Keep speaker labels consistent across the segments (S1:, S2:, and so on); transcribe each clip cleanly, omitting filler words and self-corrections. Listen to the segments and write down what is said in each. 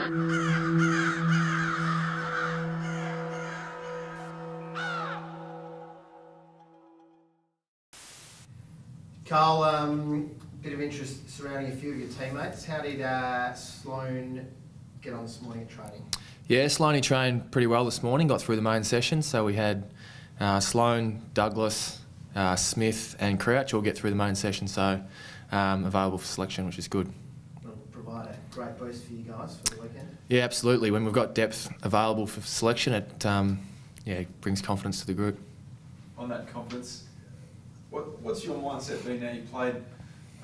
S1: Carl, bit of interest surrounding a few of your teammates. How did Sloane get on this morning at training?
S2: Yeah, Sloaney trained pretty well this morning, got through the main session. So we had Sloane, Douglas, Smith and Crouch all get through the main session, so available for selection, which is good.
S1: It'll provide a great boost for you guys for the weekend?
S2: Yeah, absolutely. When we've got depth available for selection, it it brings confidence to the group.
S3: On that confidence, what's your mindset been now? You've played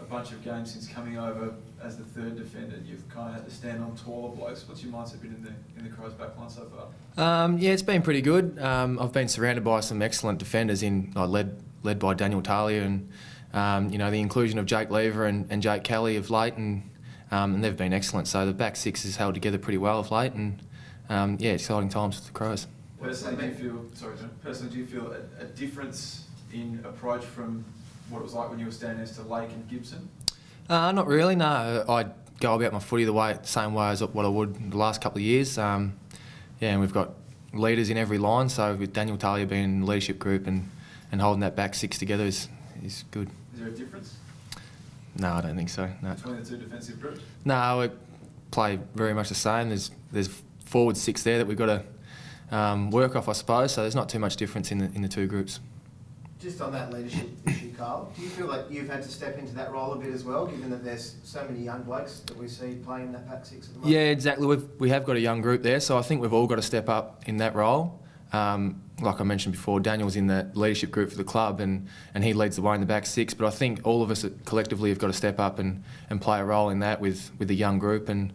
S3: a bunch of games since coming over as the third defender. You've kind of had to stand on taller blokes. What's your mindset been in the Crows back line so far?
S2: Yeah, it's been pretty good. I've been surrounded by some excellent defenders, led by Daniel Talia, and the inclusion of Jake Lever and Jake Kelly of late, and they've been excellent. So the back six has held together pretty well of late, and exciting times for the Crows.
S3: Personally, do you feel a difference in approach from what it was like when you were standing next to Lake and Gibson?
S2: Not really, no. I go about my footy the same way as what I would the last couple of years. And we've got leaders in every line, so with Daniel Talia being in the leadership group and holding that back six together is good.
S3: Is there a difference?
S2: No, I don't think so. No.
S3: Between the two defensive groups?
S2: No, we play very much the same. There's forward six there that we've got to work off, I suppose, so there's not too much difference in the two groups.
S1: Just on that leadership issue, Carl, do you feel like you've had to step into that role a bit as well, given that there's so many young blokes that we see playing in that back six at the moment?
S2: Yeah, exactly. We have got a young group there, so I think we've all got to step up in that role. Like I mentioned before, Daniel's in the leadership group for the club and he leads the way in the back six, but I think all of us collectively have got to step up and play a role in that with the young group, and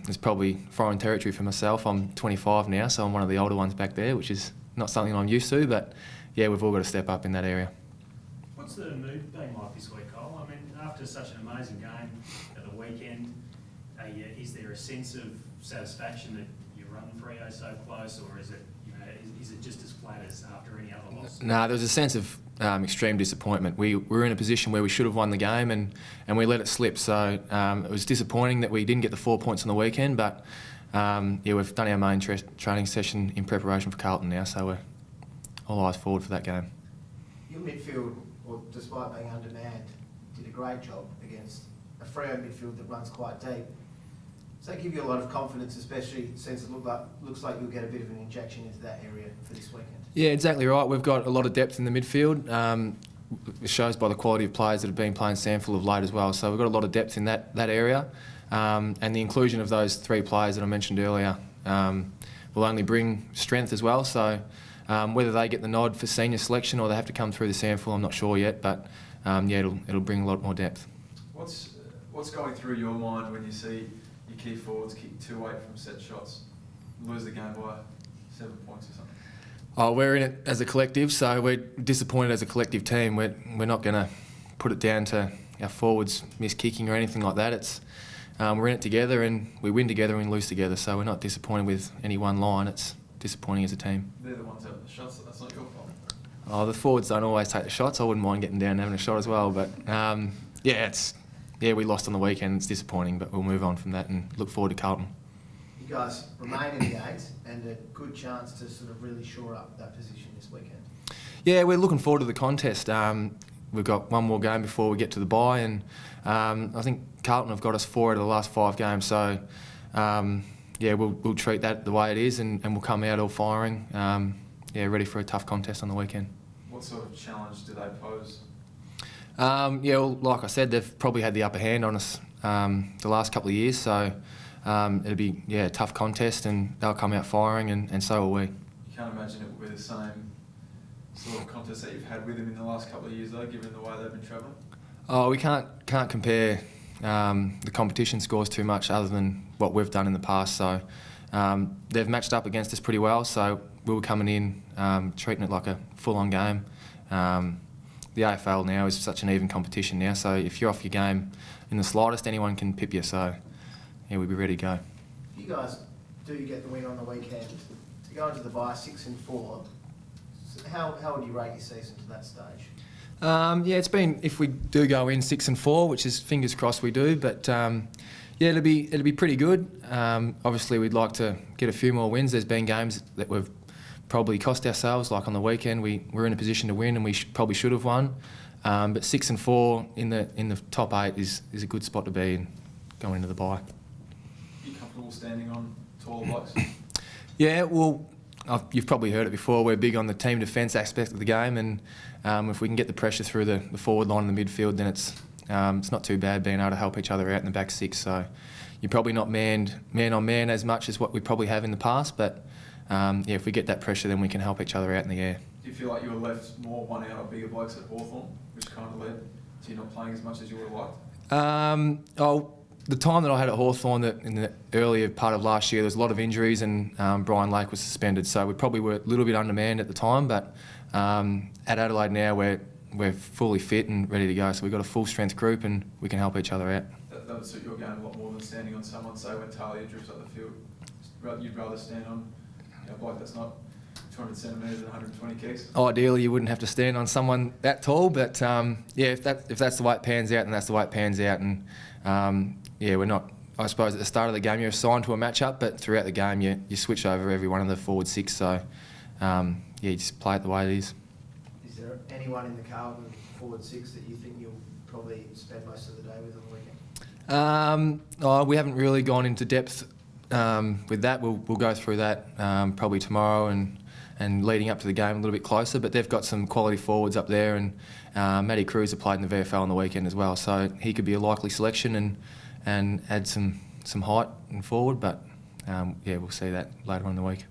S2: it's probably foreign territory for myself. I'm 25 now, so I'm one of the older ones back there, which is not something I'm used to, but yeah, we've all got to step up in that area.
S4: What's the mood been like this week, Cole? I mean, after such an amazing game at the weekend, is there a sense of satisfaction that you run Freo so close, or is it just as flat as after any other loss?
S2: No, there was a sense of extreme disappointment. We were in a position where we should have won the game and we let it slip. So it was disappointing that we didn't get the 4 points on the weekend, but we've done our main training session in preparation for Carlton now, so we're all eyes forward for that game.
S1: Your midfield, despite being undermanned, did a great job against a Freo midfield that runs quite deep. Does that give you a lot of confidence, especially since it looks like you'll get a bit of an injection into that area for this weekend? Yeah,
S2: exactly right. We've got a lot of depth in the midfield. It shows by the quality of players that have been playing Sandful of late as well. So we've got a lot of depth in that area, and the inclusion of those three players that I mentioned earlier will only bring strength as well. So whether they get the nod for senior selection or they have to come through the Sandful, I'm not sure yet, but it'll bring a lot more depth.
S3: What's going through your mind when you see your key forwards kick 2-8 from set shots, lose the game by 7 points or something?
S2: Oh, we're in it as a collective, so we're disappointed as a collective team. We're not going to put it down to our forwards miss-kicking or anything like that. It's we're in it together, and we win together and lose together, so we're not disappointed with any one line. It's disappointing as a team.
S3: They're the ones having the shots, so that's not your fault.
S2: Oh, the forwards don't always take the shots. I wouldn't mind getting down and having a shot as well, but we lost on the weekend. It's disappointing, but we'll move on from that and look forward to Carlton.
S1: You guys remain in the eight and a good chance to sort of really shore up that position this weekend.
S2: Yeah, we're looking forward to the contest. We've got one more game before we get to the bye, and I think Carlton have got us 4 out of the last 5 games, so we'll treat that the way it is and we'll come out all firing, ready for a tough contest on the weekend.
S3: What sort of challenge do they pose?
S2: Like I said, they've probably had the upper hand on us the last couple of years, so it'll be a tough contest and they'll come out firing, and so will we.
S3: You can't imagine it will be the same sort of contest that you've had with them in the last couple of years though, given the way they've been travelling? Oh,
S2: we can't compare the competition scores too much other than what we've done in the past, so they've matched up against us pretty well, so we were coming in treating it like a full-on game. The AFL now is such an even competition now, so if you're off your game in the slightest, anyone can pip you, so we'd be ready to go.
S1: If you guys do get the win on the weekend, to go into the bye 6-4, how would you rate your season to that stage?
S2: It's been, if we do go in 6-4, which is fingers crossed we do, but Yeah, it'll be pretty good. Obviously, we'd like to get a few more wins. There's been games that we've probably cost ourselves. Like on the weekend, we were in a position to win, and we probably should have won. But 6 and 4 in the top 8 is a good spot to be in going into the bye.
S3: Are you comfortable standing on taller blokes?
S2: Yeah, well, you've probably heard it before. We're big on the team defence aspect of the game, and if we can get the pressure through the forward line in the midfield, then it's not too bad being able to help each other out in the back 6. So you're probably not man on man as much as what we probably have in the past, but yeah, if we get that pressure, then we can help each other out in the air.
S3: Do you feel like you were left more one out of bigger blokes at Hawthorn, which kind of led to you not playing as much as you would have liked?
S2: The time that I had at Hawthorn, in the earlier part of last year, there was a lot of injuries, and Brian Lake was suspended, so we probably were a little bit undermanned at the time. But at Adelaide now, we're fully fit and ready to go, so we've got a full strength group, and we can help each other out.
S3: That would suit your game a lot more than standing on someone, say when Talia drifts up the field. You'd rather stand on a bloke that's not 200 centimetres and 120 kgs?
S2: Ideally, you wouldn't have to stand on someone that tall, but yeah, if that's the way it pans out, then that's the way it pans out. And yeah, we're not. I suppose at the start of the game you're assigned to a matchup, but throughout the game you switch over every one of the forward 6. So yeah, you just play it the way it is.
S1: Is there anyone in the Carlton forward 6 that you think you'll probably spend most of the day with on the weekend?
S2: We haven't really gone into depth with that. We'll go through that probably tomorrow and leading up to the game a little bit closer. But they've got some quality forwards up there, and Matty Cruz played in the VFL on the weekend as well, so he could be a likely selection and add some height and forward. But yeah, we'll see that later on in the week.